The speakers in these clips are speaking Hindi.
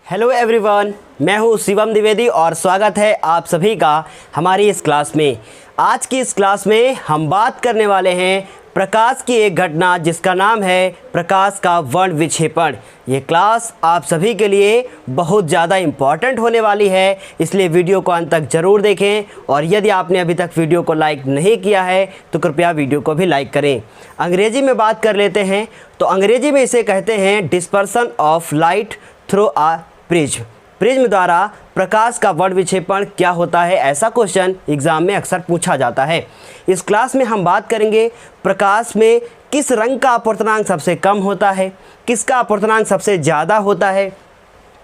हेलो एवरीवन, मैं हूं शिवम द्विवेदी और स्वागत है आप सभी का हमारी इस क्लास में। आज की इस क्लास में हम बात करने वाले हैं प्रकाश की एक घटना जिसका नाम है प्रकाश का वर्ण विक्षेपण। ये क्लास आप सभी के लिए बहुत ज़्यादा इम्पॉर्टेंट होने वाली है, इसलिए वीडियो को अंत तक ज़रूर देखें। और यदि आपने अभी तक वीडियो को लाइक नहीं किया है तो कृपया वीडियो को भी लाइक करें। अंग्रेजी में बात कर लेते हैं तो अंग्रेजी में इसे कहते हैं dispersion of light through a prism. Prism द्वारा प्रकाश का वर्ण विक्षेपण क्या होता है, ऐसा क्वेश्चन एग्जाम में अक्सर पूछा जाता है। इस क्लास में हम बात करेंगे प्रकाश में किस रंग का अपवर्तनांक सबसे कम होता है, किसका अपवर्तनांक सबसे ज़्यादा होता है,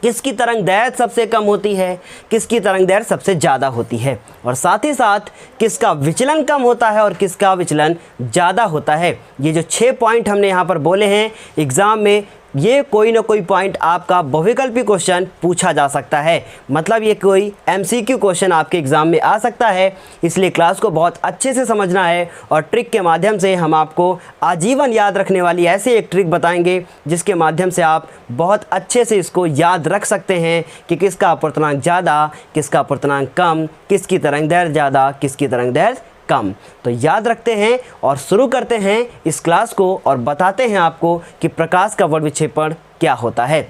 किसकी तरंग दैर्घ्य सबसे कम होती है, किसकी तरंग दैर्घ्य सबसे ज़्यादा होती है, और साथ ही साथ किसका विचलन कम होता है और किसका विचलन ज़्यादा होता है। ये जो 6 पॉइंट हमने यहाँ पर बोले हैं एग्ज़ाम में, ये कोई ना कोई पॉइंट आपका बहुविकल्पी क्वेश्चन पूछा जा सकता है। मतलब ये कोई एमसीक्यू क्वेश्चन आपके एग्ज़ाम में आ सकता है, इसलिए क्लास को बहुत अच्छे से समझना है। और ट्रिक के माध्यम से हम आपको आजीवन याद रखने वाली ऐसी एक ट्रिक बताएंगे जिसके माध्यम से आप बहुत अच्छे से इसको याद रख सकते हैं कि किसका अपवर्तनांक ज़्यादा, किसका अपवर्तनांक कम, किसकी तरंग दैर्घ्य ज़्यादा, किसकी तरंग दैर्घ्य कम। तो याद रखते हैं और शुरू करते हैं इस क्लास को और बताते हैं आपको कि प्रकाश का वर्ण विक्षेपण क्या होता है।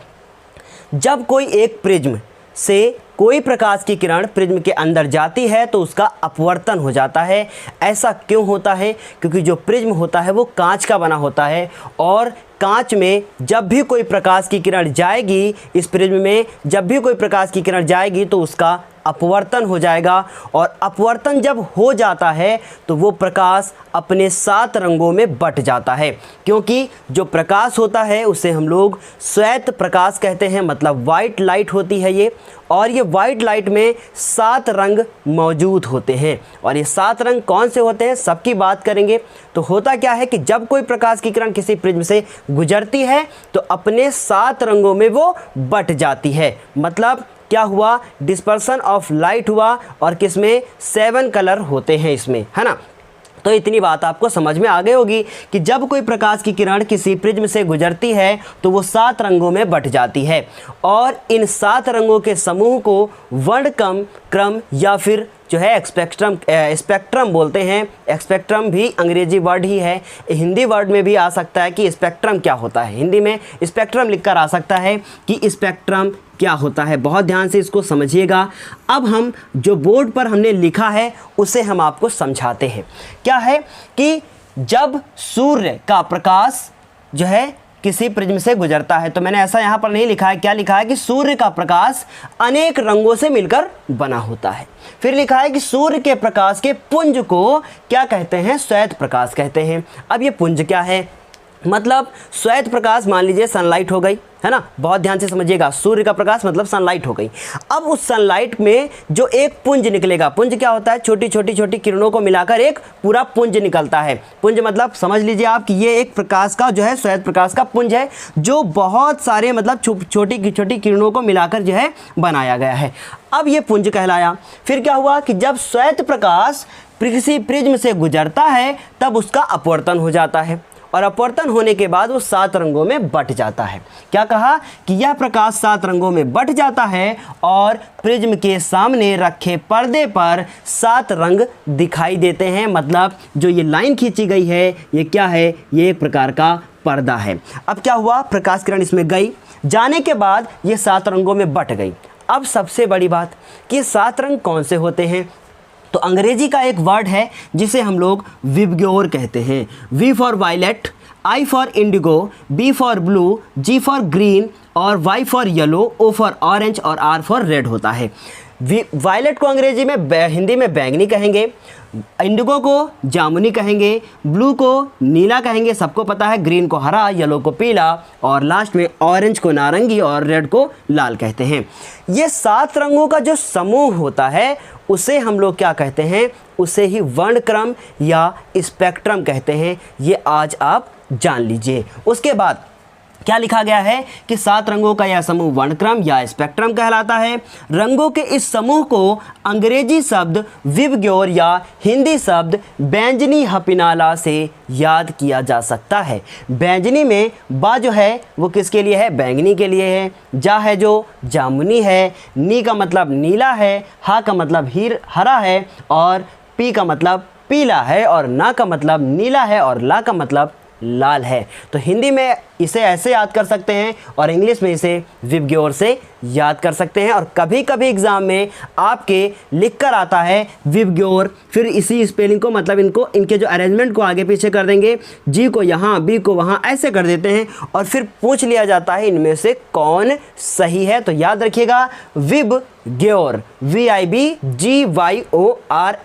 जब कोई एक प्रिज्म से कोई प्रकाश की किरण प्रिज्म के अंदर जाती है तो उसका अपवर्तन हो जाता है। ऐसा क्यों होता है? क्योंकि जो प्रिज्म होता है वो कांच का बना होता है और कांच में जब भी कोई प्रकाश की किरण जाएगी, इस प्रिज्म में जब भी कोई प्रकाश की किरण जाएगी तो उसका अपवर्तन हो जाएगा। और अपवर्तन जब हो जाता है तो वो प्रकाश अपने 7 रंगों में बट जाता है। क्योंकि जो प्रकाश होता है उसे हम लोग श्वेत प्रकाश कहते हैं, मतलब वाइट लाइट होती है ये। और ये वाइट लाइट में 7 रंग मौजूद होते हैं और ये 7 रंग कौन से होते हैं सबकी बात करेंगे। तो होता क्या है कि जब कोई प्रकाश की किरण किसी प्रिज्म से गुजरती है तो अपने 7 रंगों में वो बट जाती है। मतलब क्या हुआ, डिस्पर्सन ऑफ लाइट हुआ और किसमें 7 कलर होते हैं इसमें, है ना। तो इतनी बात आपको समझ में आ गई होगी कि जब कोई प्रकाश की किरण किसी प्रिज्म से गुजरती है तो वो 7 रंगों में बट जाती है और इन 7 रंगों के समूह को वर्णक्रम क्रम या फिर जो है स्पेक्ट्रम बोलते हैं। स्पेक्ट्रम भी अंग्रेजी वर्ड ही है, हिंदी वर्ड में भी आ सकता है कि स्पेक्ट्रम क्या होता है। हिंदी में स्पेक्ट्रम लिखकर आ सकता है कि स्पेक्ट्रम क्या होता है। बहुत ध्यान से इसको समझिएगा। अब हम जो बोर्ड पर हमने लिखा है उसे हम आपको समझाते हैं। क्या है कि जब सूर्य का प्रकाश जो है किसी प्रिज्म से गुजरता है, तो मैंने ऐसा यहाँ पर नहीं लिखा है, क्या लिखा है कि सूर्य का प्रकाश अनेक रंगों से मिलकर बना होता है। फिर लिखा है कि सूर्य के प्रकाश के पुंज को क्या कहते हैं, श्वेत प्रकाश कहते हैं। अब ये पुंज क्या है, मतलब श्वेत प्रकाश मान लीजिए सनलाइट हो गई, है ना। बहुत ध्यान से समझिएगा, सूर्य का प्रकाश मतलब सनलाइट हो गई। अब उस सनलाइट में जो एक पुंज निकलेगा, पुंज क्या होता है, छोटी छोटी किरणों को मिलाकर एक पूरा पुंज निकलता है। पुंज मतलब समझ लीजिए आप कि ये एक प्रकाश का जो है श्वेत प्रकाश का पुंज है जो बहुत सारे मतलब छोटी छोटी किरणों को मिलाकर जो है बनाया गया है। अब ये पुंज कहलाया। फिर क्या हुआ कि जब श्वेत प्रकाश किसी प्रिज्म से गुजरता है तब उसका अपवर्तन हो जाता है और अपवर्तन होने के बाद वो 7 रंगों में बट जाता है। क्या कहा कि यह प्रकाश 7 रंगों में बट जाता है और प्रिज्म के सामने रखे पर्दे पर 7 रंग दिखाई देते हैं। मतलब जो ये लाइन खींची गई है ये क्या है, ये एक प्रकार का पर्दा है। अब क्या हुआ, प्रकाश किरण इसमें गई, जाने के बाद ये 7 रंगों में बट गई। अब सबसे बड़ी बात कि 7 रंग कौन से होते हैं, तो अंग्रेजी का एक वर्ड है जिसे हम लोग विबग्योर कहते हैं। V for violet, I for indigo, B for blue, G for green और Y for yellow, O for orange और आर फॉर रेड होता है। वायलेट को अंग्रेजी में हिंदी में बैंगनी कहेंगे, इंडिगो को जामुनी कहेंगे, ब्लू को नीला कहेंगे, सबको पता है, ग्रीन को हरा, येलो को पीला और लास्ट में ऑरेंज को नारंगी और रेड को लाल कहते हैं। ये 7 रंगों का जो समूह होता है उसे हम लोग क्या कहते हैं, उसे ही वर्णक्रम या स्पेक्ट्रम कहते हैं। ये आज आप जान लीजिए। उसके बाद क्या लिखा गया है कि 7 रंगों का यह समूह वर्णक्रम या स्पेक्ट्रम कहलाता है। रंगों के इस समूह को अंग्रेजी शब्द विबग्योर या हिंदी शब्द बैंजनी हपिनाला से याद किया जा सकता है। बैंजनी में बा जो है वो किसके लिए है? बैंगनी के लिए है। जा है जो जामुनी है। नी का मतलब नीला है। हा का मतलब हरा है। और पी का मतलब पीला है। और ना का मतलब नीला है। और ला का मतलब लाल है। तो हिंदी में इसे ऐसे याद कर सकते हैं और इंग्लिश में इसे विबग्योर से याद कर सकते हैं। और कभी कभी एग्जाम में आपके लिख कर आता है विबग्योर, फिर इसी स्पेलिंग को मतलब इनके जो अरेंजमेंट को आगे पीछे कर देंगे, जी को यहाँ बी को वहाँ ऐसे कर देते हैं और फिर पूछ लिया जाता है इनमें से कौन सही है। तो याद रखिएगा विबग्योर, VIBGYOR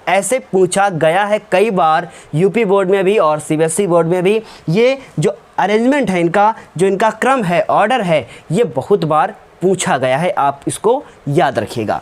ऐसे पूछा गया है कई बार यूपी बोर्ड में भी और CBSE बोर्ड में भी। ये जो अरेंजमेंट है इनका, जो इनका क्रम है, ऑर्डर है, ये बहुत बार पूछा गया है, आप इसको याद रखिएगा।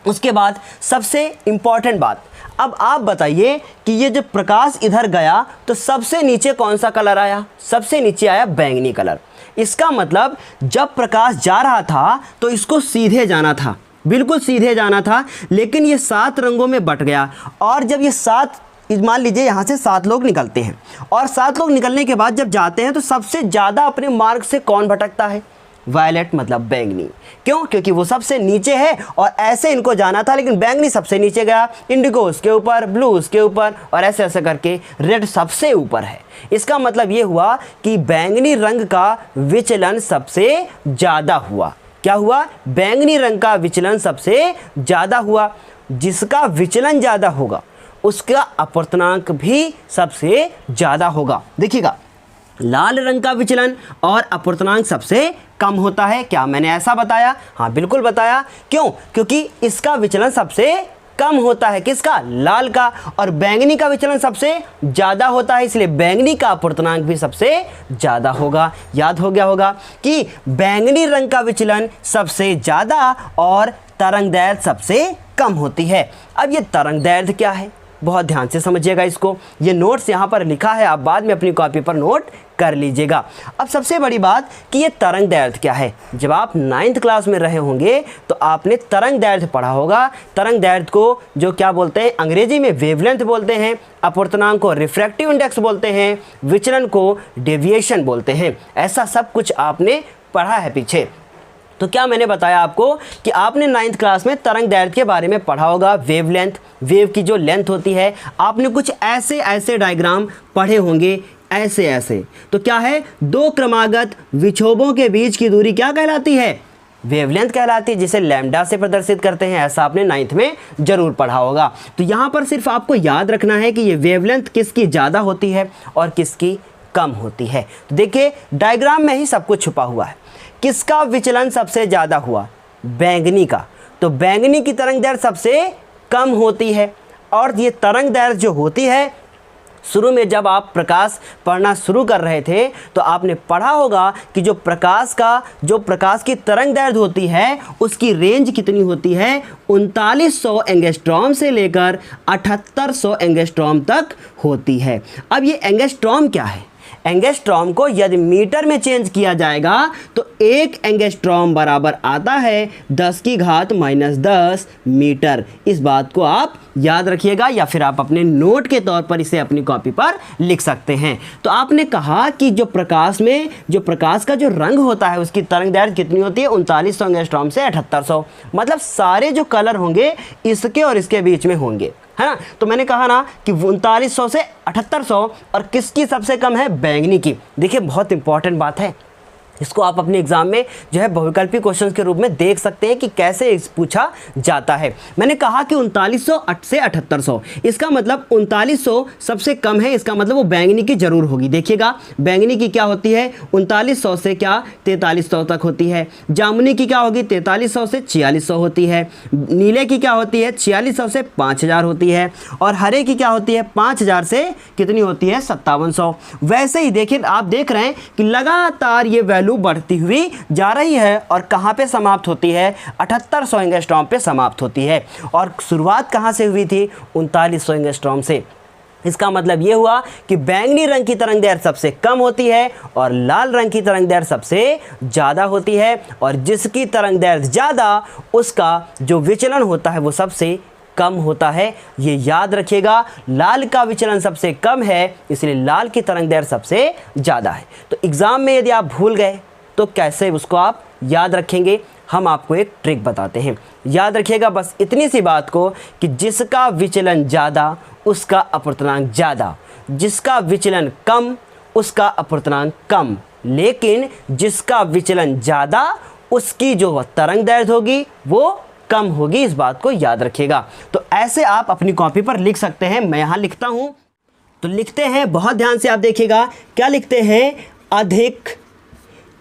उसके बाद सबसे इम्पॉर्टेंट बात, अब आप बताइए कि ये जब प्रकाश इधर गया तो सबसे नीचे कौन सा कलर आया? सबसे नीचे आया बैंगनी कलर। इसका मतलब जब प्रकाश जा रहा था तो इसको सीधे जाना था, बिल्कुल सीधे जाना था, लेकिन ये 7 रंगों में बट गया। और जब ये 7, मान लीजिए यहाँ से 7 लोग निकलते हैं और 7 लोग निकलने के बाद जब जाते हैं तो सबसे ज़्यादा अपने मार्ग से कौन भटकता है? वायलेट मतलब बैंगनी। क्यों? क्योंकि वो सबसे नीचे है और ऐसे इनको जाना था, लेकिन बैंगनी सबसे नीचे गया, इंडिगो उसके ऊपर, ब्लू उसके ऊपर और ऐसे ऐसे करके रेड सबसे ऊपर है। इसका मतलब ये हुआ कि बैंगनी रंग का विचलन सबसे ज़्यादा हुआ। क्या हुआ? बैंगनी रंग का विचलन सबसे ज़्यादा हुआ। जिसका विचलन ज़्यादा होगा उसका अपर्तनांक भी सबसे ज़्यादा होगा। देखिएगा, लाल रंग का विचलन और अपर्तनांक सबसे कम होता है। क्या मैंने ऐसा बताया? हाँ बिल्कुल बताया। क्यों? क्योंकि इसका विचलन सबसे कम होता है, किसका? लाल का। और बैंगनी का विचलन सबसे ज़्यादा होता है, इसलिए बैंगनी का अपर्तनांक भी सबसे ज़्यादा होगा। याद हो गया होगा कि बैंगनी रंग का विचलन सबसे ज़्यादा और तरंगदैर्घ्य सबसे कम होती है। अब ये तरंगदैर्घ्य क्या है? बहुत ध्यान से समझिएगा इसको। ये नोट्स यहाँ पर लिखा है, आप बाद में अपनी कॉपी पर नोट कर लीजिएगा। अब सबसे बड़ी बात कि ये तरंगदैर्घ्य क्या है। जब आप 9th क्लास में रहे होंगे तो आपने तरंगदैर्घ्य पढ़ा होगा। तरंगदैर्घ्य को जो क्या बोलते हैं? अंग्रेजी में वेवलेंथ बोलते हैं, अपर्तनांक को रिफ्रैक्टिव इंडेक्स बोलते हैं, विचलन को डेविएशन बोलते हैं। ऐसा सब कुछ आपने पढ़ा है पीछे। तो क्या मैंने बताया आपको कि आपने 9th क्लास में तरंगदैर्घ्य के बारे में पढ़ा होगा। वेवलेंथ, वेव की जो लेंथ होती है, आपने कुछ ऐसे ऐसे डायग्राम पढ़े होंगे, ऐसे ऐसे। तो क्या है? 2 क्रमागत विक्षोभों के बीच की दूरी क्या कहलाती है? वेवलेंथ कहलाती है, जिसे लैम्डा से प्रदर्शित करते हैं। ऐसा आपने 9th में जरूर पढ़ा होगा। तो यहाँ पर सिर्फ आपको याद रखना है कि ये वेवलेंथ किसकी ज़्यादा होती है और किसकी कम होती है। तो देखिए, डायग्राम में ही सब कुछ छुपा हुआ है। किसका विचलन सबसे ज़्यादा हुआ? बैंगनी का। तो बैंगनी की तरंगदैर्घ्य सबसे कम होती है। और ये तरंगदैर्घ्य जो होती है, शुरू में जब आप प्रकाश पढ़ना शुरू कर रहे थे तो आपने पढ़ा होगा कि जो प्रकाश की तरंगदैर्घ्य होती है उसकी रेंज कितनी होती है? 3900 एंगस्ट्रॉम से लेकर 7800 एंगस्ट्रॉम तक होती है। अब ये एंगस्ट्रॉम क्या है? एंगस्ट्रॉम को यदि मीटर में चेंज किया जाएगा तो 1 एंगस्ट्रॉम बराबर आता है 10⁻⁻10 मीटर। इस बात को आप याद रखिएगा, या फिर आप अपने नोट के तौर पर इसे अपनी कॉपी पर लिख सकते हैं। तो आपने कहा कि जो प्रकाश का जो रंग होता है उसकी तरंगदैर्घ्य कितनी होती है? 3900 एंगस्ट्रॉम से 7800। मतलब सारे जो कलर होंगे इसके और इसके बीच में होंगे, है ना। तो मैंने कहा ना कि 3900 से 7800, और किसकी सबसे कम है? बैंगनी की। देखिए, बहुत इंपॉर्टेंट बात है, इसको आप अपने एग्जाम में जो है बहुविकल्पी क्वेश्चन के रूप में देख सकते हैं कि कैसे पूछा जाता है। मैंने कहा कि 3900 से 7800, इसका मतलब 3900 सबसे कम है, इसका मतलब वो बैंगनी की जरूर होगी। देखिएगा, बैंगनी की क्या होती है? 3900 से क्या 4300 तक होती है। जामुनी की क्या होगी? 4300 से 4600 होती है। नीले की क्या होती है? 4600 से 5000 होती है। और हरे की क्या होती है? 5000 से कितनी होती है? 5700। वैसे ही देखिए, आप देख रहे हैं कि लगातार ये वैल्यू बढ़ती हुई जा रही है और कहां पे समाप्त होती है? 7800 एंगस्ट्रॉम पे समाप्त होती है। और शुरुआत कहां से हुई थी? 3900 एंगस्ट्रॉम से। इसका मतलब ये हुआ कि बैंगनी रंग की तरंग दैर्ध्य सबसे कम होती है और लाल रंग की तरंग दैर्ध्य सबसे ज़्यादा होती है, और जिसकी तरंग दैर्ध्य ज़्यादा उसका जो विचलन होता है वो सबसे कम होता है। ये याद रखिएगा, लाल का विचलन सबसे कम है इसलिए लाल की तरंग दैर्ध्य सबसे ज़्यादा है। तो एग्ज़ाम में यदि आप भूल गए तो कैसे उसको आप याद रखेंगे, हम आपको एक ट्रिक बताते हैं। याद रखिएगा बस इतनी सी बात को कि जिसका विचलन ज़्यादा उसका अपूर्णांक ज़्यादा, जिसका विचलन कम उसका अपूर्णांक कम, लेकिन जिसका विचलन ज़्यादा उसकी जो तरंग दैर्ध्य होगी वो कम होगी। इस बात को याद रखिएगा। तो ऐसे आप अपनी कॉपी पर लिख सकते हैं। मैं यहाँ लिखता हूँ, तो लिखते हैं, बहुत ध्यान से आप देखिएगा। क्या लिखते हैं?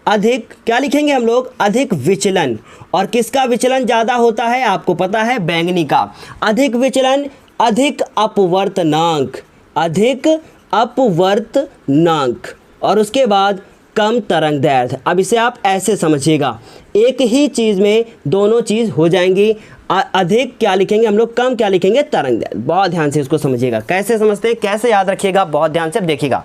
अधिक क्या लिखेंगे हम लोग? अधिक विचलन। और किसका विचलन ज़्यादा होता है? आपको पता है, बैंगनी का। अधिक विचलन, अधिक अपवर्तनांक, अधिक अपवर्तनांक, और उसके बाद कम तरंग दैर्ध्य। अब इसे आप ऐसे समझिएगा, एक ही चीज़ में दोनों चीज़ हो जाएंगी। अधिक क्या लिखेंगे हम लोग? कम क्या लिखेंगे? तरंग दैर्ध्य। बहुत ध्यान से इसको समझिएगा। कैसे समझते हैं, कैसे याद रखिएगा, बहुत ध्यान से देखिएगा।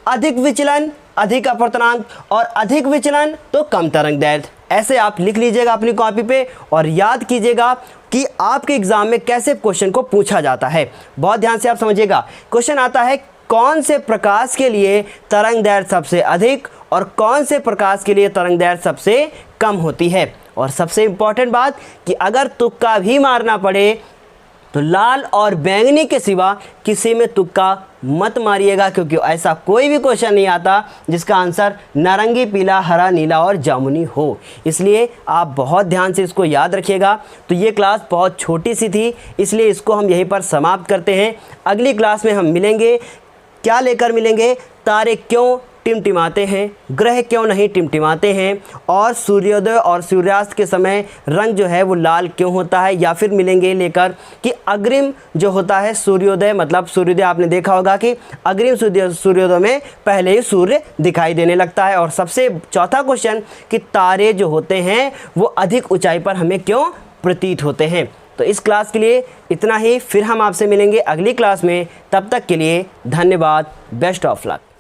अधिक विचलन अधिक अपवर्तनांक, और अधिक विचलन तो कम तरंग दैर्ध्य। ऐसे आप लिख लीजिएगा अपनी कॉपी पे और याद कीजिएगा कि आपके एग्जाम में कैसे क्वेश्चन को पूछा जाता है। बहुत ध्यान से आप समझिएगा। क्वेश्चन आता है, कौन से प्रकाश के लिए तरंग दैर्ध्य सबसे अधिक और कौन से प्रकाश के लिए तरंग दैर्ध्य सबसे कम होती है। और सबसे इंपॉर्टेंट बात कि अगर तुक्का भी मारना पड़े तो लाल और बैंगनी के सिवा किसी में तुक्का मत मारिएगा, क्योंकि ऐसा कोई भी क्वेश्चन नहीं आता जिसका आंसर नारंगी, पीला, हरा, नीला और जामुनी हो। इसलिए आप बहुत ध्यान से इसको याद रखिएगा। तो ये क्लास बहुत छोटी सी थी, इसलिए इसको हम यहीं पर समाप्त करते हैं। अगली क्लास में हम मिलेंगे। क्या लेकर मिलेंगे? तारे क्यों टिमटिमाते हैं, ग्रह क्यों नहीं टिमटिमाते हैं, और सूर्योदय और सूर्यास्त के समय रंग जो है वो लाल क्यों होता है। या फिर मिलेंगे लेकर कि अग्रिम जो होता है सूर्योदय, मतलब सूर्योदय आपने देखा होगा कि अग्रिम सूर्योदय में पहले ही सूर्य दिखाई देने लगता है। और सबसे चौथा क्वेश्चन कि तारे जो होते हैं वो अधिक ऊंचाई पर हमें क्यों प्रतीत होते हैं। तो इस क्लास के लिए इतना ही, फिर हम आपसे मिलेंगे अगली क्लास में। तब तक के लिए धन्यवाद। Best of luck.